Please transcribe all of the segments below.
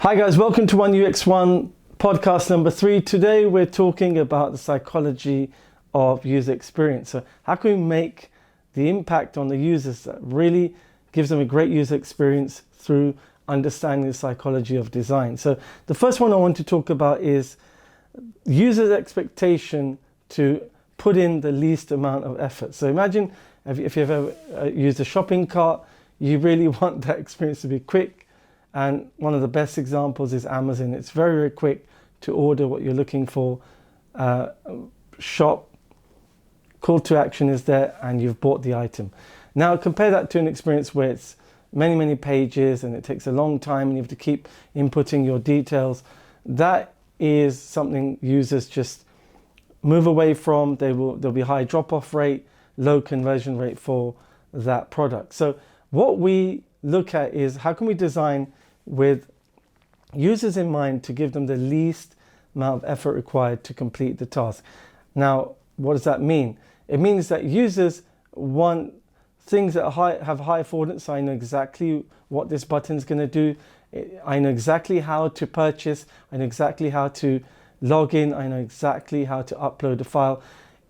Hi guys, welcome to One UX1 podcast number 3. Today we're talking about the psychology of user experience. So how can we make the impact on the users that really gives them a great user experience through understanding the psychology of design? So the first one I want to talk about is users' expectation to put in the least amount of effort. So imagine if you've ever used a shopping cart, you really want that experience to be quick. And one of the best examples is Amazon. It's very, very quick to order what you're looking for, shop, call to action is there, and you've bought the item. Now compare that to an experience where it's many, many pages and it takes a long time and you have to keep inputting your details. That is something users just move away from. There'll be high drop-off rate, low conversion rate for that product. So what we look at is how can we design with users in mind to give them the least amount of effort required to complete the task. Now, what does that mean? It means that users want things that have high affordance. I know exactly what this button is going to do. I know exactly how to purchase. I know exactly how to log in. I know exactly how to upload a file.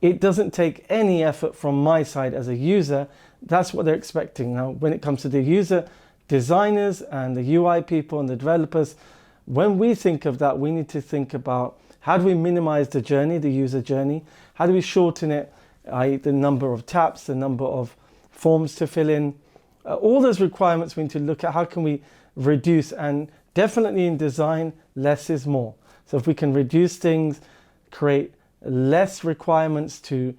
It doesn't take any effort from my side as a user. That's what they're expecting. Now, when it comes to the user designers and the UI people and the developers, when we think of that, we need to think about how do we minimize the journey, the user journey? How do we shorten it, i.e. the number of taps, the number of forms to fill in? All those requirements we need to look at. How can we reduce? And definitely in design, less is more. So if we can reduce things, create less requirements to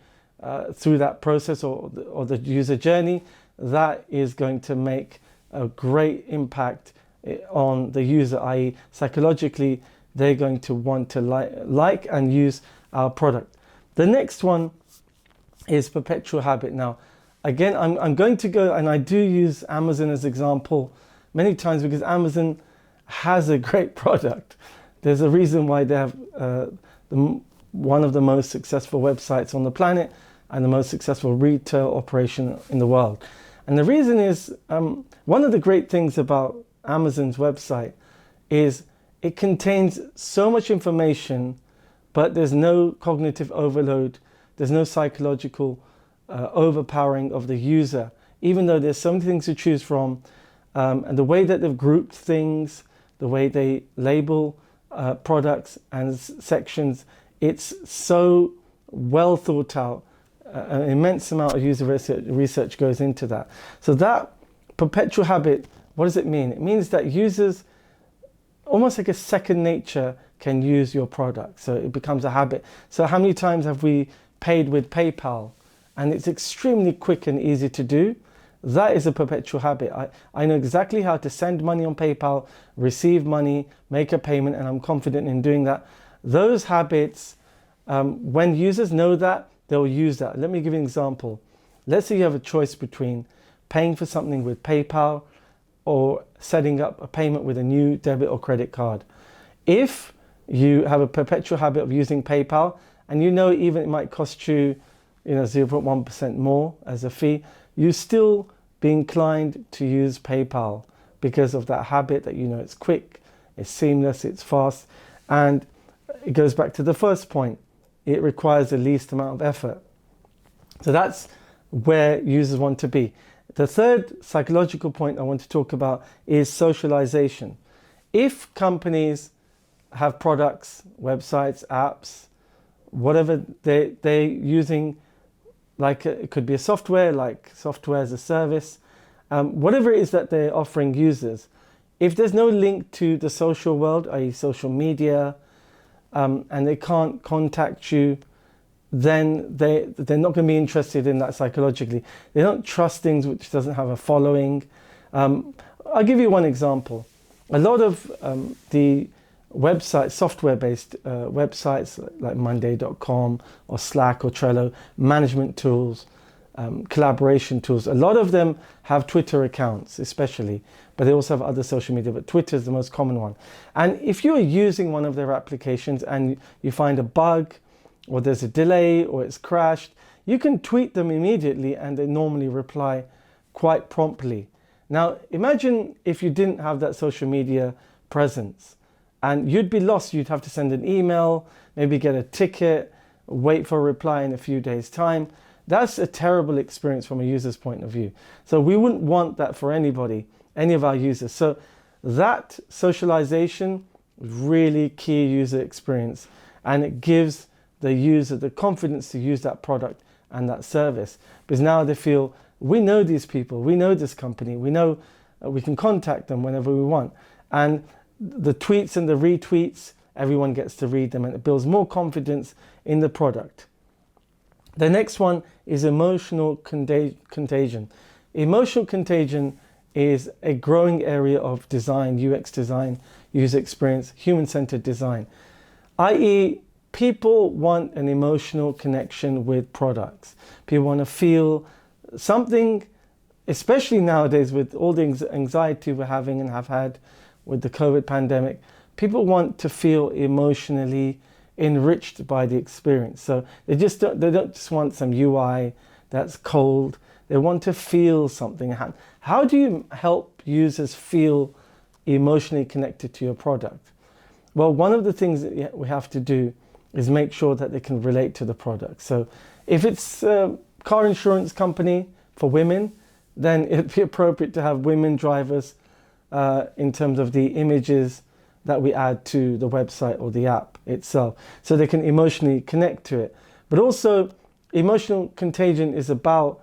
through that process or the user journey, that is going to make a great impact on the user, i.e. psychologically they're going to want to like and use our product. The next one is perpetual habit. Now again, I'm going to go, and I do use Amazon as an example many times because Amazon has a great product. There's a reason why they have one of the most successful websites on the planet and the most successful retail operation in the world. And the reason is, one of the great things about Amazon's website is it contains so much information, but there's no cognitive overload. There's no psychological overpowering of the user, even though there's so many things to choose from. And the way that they've grouped things, the way they label products and sections, it's so well thought out. An immense amount of user research goes into that. So that perpetual habit, what does it mean? It means that users, almost like a second nature, can use your product. So it becomes a habit. So how many times have we paid with PayPal? And it's extremely quick and easy to do. That is a perpetual habit. I know exactly how to send money on PayPal, receive money, make a payment, and I'm confident in doing that. Those habits, when users know that, they'll use that. Let me give you an example. Let's say you have a choice between paying for something with PayPal or setting up a payment with a new debit or credit card. If you have a perpetual habit of using PayPal and you know even it might cost you 0.1% more as a fee, you still be inclined to use PayPal because of that habit that it's quick, it's seamless, it's fast, and it goes back to the first point. It requires the least amount of effort. So that's where users want to be. The third psychological point I want to talk about is socialization. If companies have products, websites, apps, whatever they're using, like it could be a software, like software as a service, whatever it is that they're offering users, if there's no link to the social world, i.e. social media, and they can't contact you, then they're not going to be interested in that psychologically. They don't trust things which doesn't have a following. I'll give you one example. A lot of the websites, software-based websites like Monday.com or Slack or Trello, management tools, collaboration tools, a lot of them have Twitter accounts especially, but they also have other social media, but Twitter is the most common one. And if you are using one of their applications and you find a bug or there's a delay or it's crashed, you can tweet them immediately and they normally reply quite promptly. Now imagine if you didn't have that social media presence. And you'd be lost. You'd have to send an email, maybe get a ticket, wait for a reply in a few days' time. That's a terrible experience from a user's point of view. So we wouldn't want that for anybody, any of our users. So that socialization is really key user experience, and it gives the user the confidence to use that product and that service, because now they feel, we know these people, we know this company, we know we can contact them whenever we want. And the tweets and the retweets, everyone gets to read them, and it builds more confidence in the product. The next one is emotional contagion. Emotional contagion is a growing area of design, UX design, user experience, human-centered design, i.e. people want an emotional connection with products. People want to feel something, especially nowadays with all the anxiety we're having and have had with the COVID pandemic. People want to feel emotionally enriched by the experience. So they don't just want some UI that's cold. They want to feel something. How do you help users feel emotionally connected to your product? Well, one of the things that we have to do is make sure that they can relate to the product. So if it's a car insurance company for women, then it'd be appropriate to have women drivers in terms of the images that we add to the website or the app itself, so they can emotionally connect to it. But also, emotional contagion is about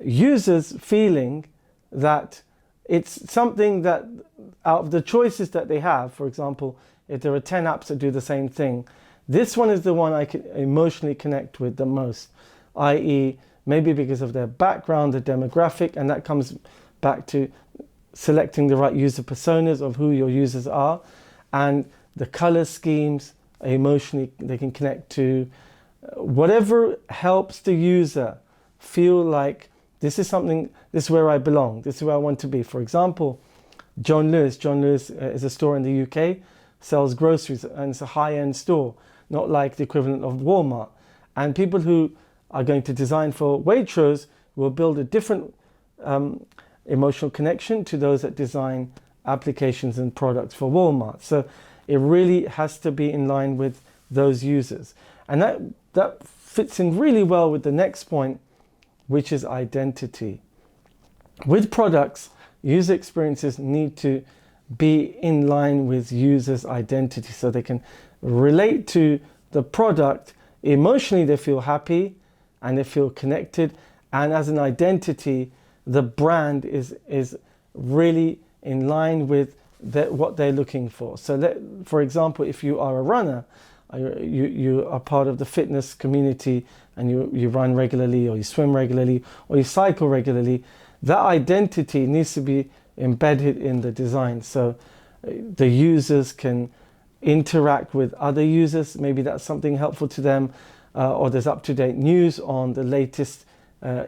users feeling that it's something that out of the choices that they have, for example, if there are 10 apps that do the same thing, this one is the one I can emotionally connect with the most, i.e. maybe because of their background, the demographic, and that comes back to selecting the right user personas of who your users are, and the color schemes emotionally they can connect to. Whatever helps the user feel like this is something, this is where I belong, this is where I want to be. For example, John Lewis is a store in the UK, sells groceries, and it's a high-end store, not like the equivalent of Walmart. And people who are going to design for Waitrose will build a different emotional connection to those that design applications and products for Walmart. So it really has to be in line with those users. And that fits in really well with the next point, which is identity. With products, user experiences need to be in line with users' identity so they can relate to the product. Emotionally, they feel happy and they feel connected. And as an identity, the brand is really in line with what they're looking for. So for example, if you are a runner, you are part of the fitness community and you run regularly, or you swim regularly, or you cycle regularly, that identity needs to be embedded in the design so the users can interact with other users. Maybe that's something helpful to them, or there's up-to-date news on the latest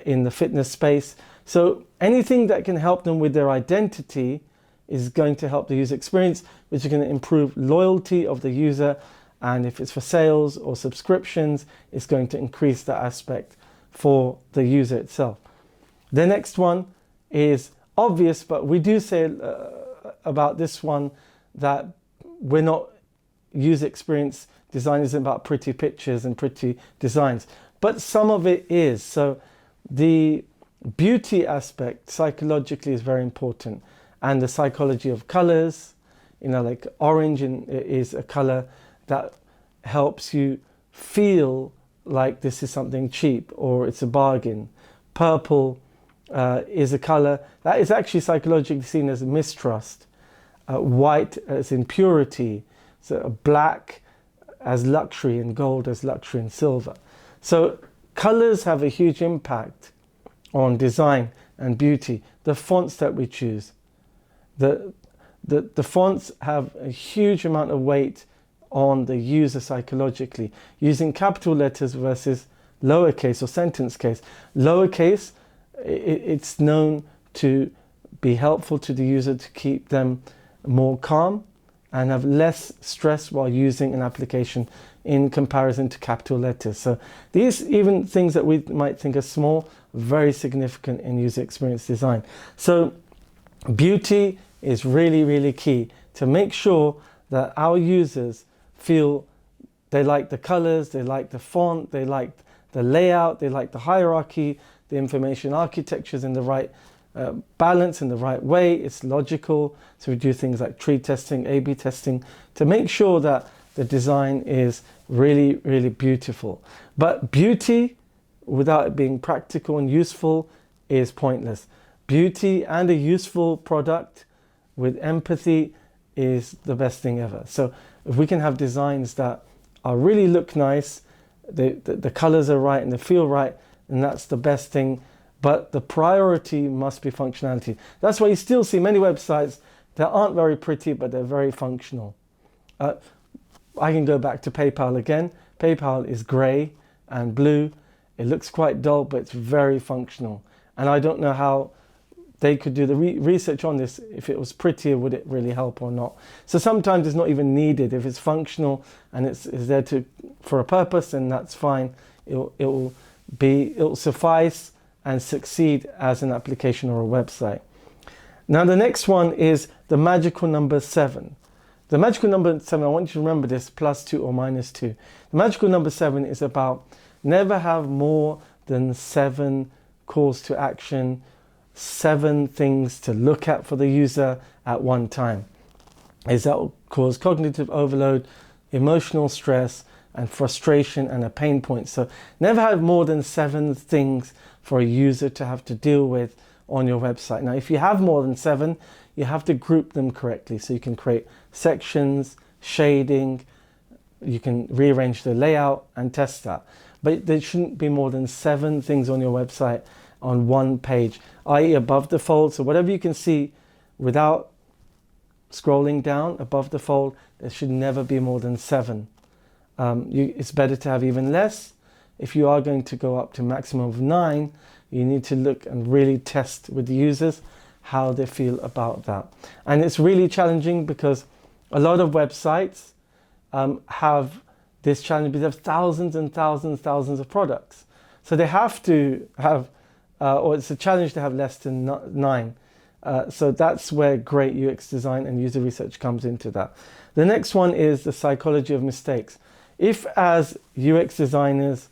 in the fitness space. So anything that can help them with their identity is going to help the user experience, which is going to improve loyalty of the user. And if it's for sales or subscriptions, it's going to increase that aspect for the user itself. The next one is obvious, but we do say about this one that we're not user experience design isn't about pretty pictures and pretty designs, but some of it is. So the beauty aspect psychologically is very important, and the psychology of colors, like orange is a color that helps you feel like this is something cheap or it's a bargain. Purple is a color that is actually psychologically seen as mistrust. White as impurity. So black as luxury, and gold as luxury, and silver. So colors have a huge impact on design and beauty. The fonts that we choose. The fonts have a huge amount of weight on the user psychologically. Using capital letters versus lowercase or sentence case. Lowercase, it's known to be helpful to the user to keep them more calm and have less stress while using an application in comparison to capital letters. So these even things that we might think are small, very significant in user experience design. So beauty is really, really key. to make sure that our users feel they like the colors, they like the font, they like the layout, they like the hierarchy, the information architecture is in the right balance, in the right way, it's logical. So we do things like tree testing, A/B testing, to make sure that the design is really, really beautiful. But beauty without it being practical and useful is pointless. Beauty and a useful product with empathy is the best thing ever. So if we can have designs that really look nice, the colors are right and they feel right, and that's the best thing. But the priority must be functionality. That's why you still see many websites that aren't very pretty, but they're very functional. I can go back to PayPal again. PayPal is grey and blue. It looks quite dull, but it's very functional. And I don't know how they could do the research on this. If it was prettier, would it really help or not? So sometimes it's not even needed. If it's functional and it's there for a purpose, then that's fine. It'll suffice and succeed as an application or a website. Now the next one is the magical number 7. The magical number 7, I want you to remember this, +2 or -2. The magical number 7 is about never have more than 7 calls to action, 7 things to look at for the user at one time. That will cause cognitive overload, emotional stress, and frustration and a pain point. So never have more than 7 things for a user to have to deal with on your website. Now, if you have more than 7, you have to group them correctly. So you can create sections, shading, you can rearrange the layout and test that. But there shouldn't be more than 7 things on your website on one page, i.e. above the fold. So whatever you can see without scrolling down above the fold, there should never be more than 7. It's better to have even less. If you are going to go up to maximum of 9, you need to look and really test with the users how they feel about that. And it's really challenging because a lot of websites have this challenge because they have thousands and thousands of products. So they have to have, or it's a challenge to have less than 9. So that's where great UX design and user research comes into that. The next one is the psychology of mistakes. If as UX designers,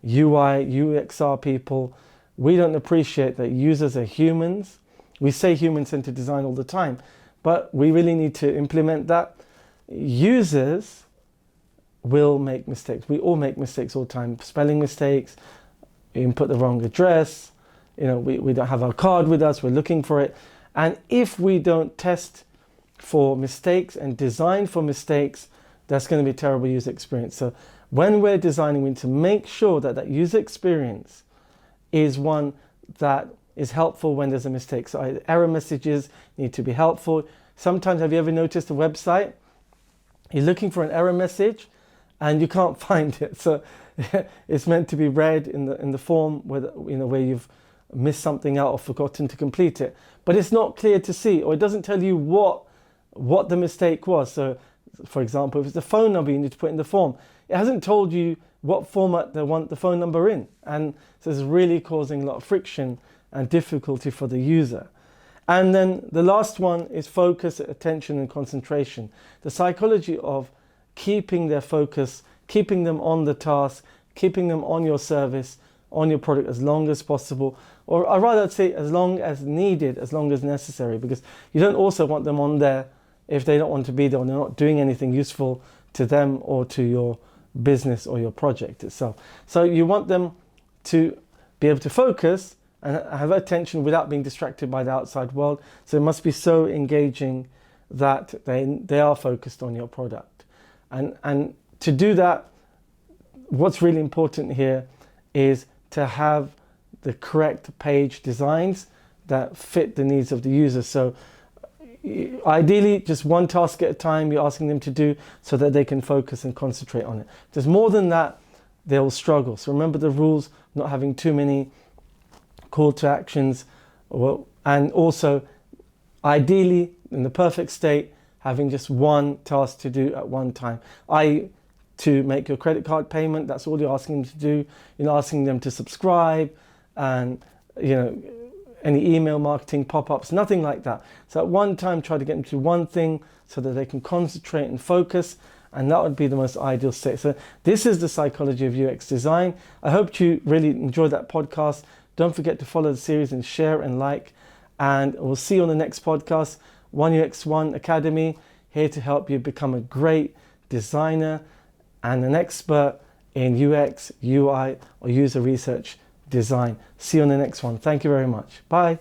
UI, UXR people, we don't appreciate that users are humans. We say human-centered design all the time, but we really need to implement that. Users will make mistakes. We all make mistakes all the time. Spelling mistakes, input the wrong address, we don't have our card with us, we're looking for it. And if we don't test for mistakes and design for mistakes, that's going to be a terrible user experience. So when we're designing, we need to make sure that that user experience is one that is helpful when there's a mistake. So error messages need to be helpful. Sometimes, have you ever noticed a website, you're looking for an error message and you can't find it? So it's meant to be read in the form where you've missed something out or forgotten to complete it, but it's not clear to see, or it doesn't tell you what the mistake was. So for example, if it's the phone number you need to put in the form, it hasn't told you what format they want the phone number in, and so it's really causing a lot of friction and difficulty for the user. And then the last one is focus, attention, and concentration. The psychology of keeping their focus, keeping them on the task, keeping them on your service, on your product as long as possible, or I rather say as long as needed, as long as necessary, because you don't also want them on there if they don't want to be there and they're not doing anything useful to them or to your business or your project itself. So you want them to be able to focus and have attention without being distracted by the outside world. So it must be so engaging that they are focused on your product. And to do that, what's really important here is to have the correct page designs that fit the needs of the user. So ideally, just one task at a time you're asking them to do so that they can focus and concentrate on it. If there's more than that, they'll struggle. So remember the rules, not having too many call to actions, and also ideally, in the perfect state, having just one task to do at one time. To make your credit card payment, that's all you're asking them to do. You're not asking them to subscribe and any email marketing pop-ups, nothing like that. So at one time, try to get them to one thing so that they can concentrate and focus, and that would be the most ideal state. So this is the psychology of UX design. I hope you really enjoyed that podcast. Don't forget to follow the series and share and like, and we'll see you on the next podcast. 1UX1 Academy, here to help you become a great designer and an expert in UX, UI, or user research design. See you on the next one. Thank you very much. Bye.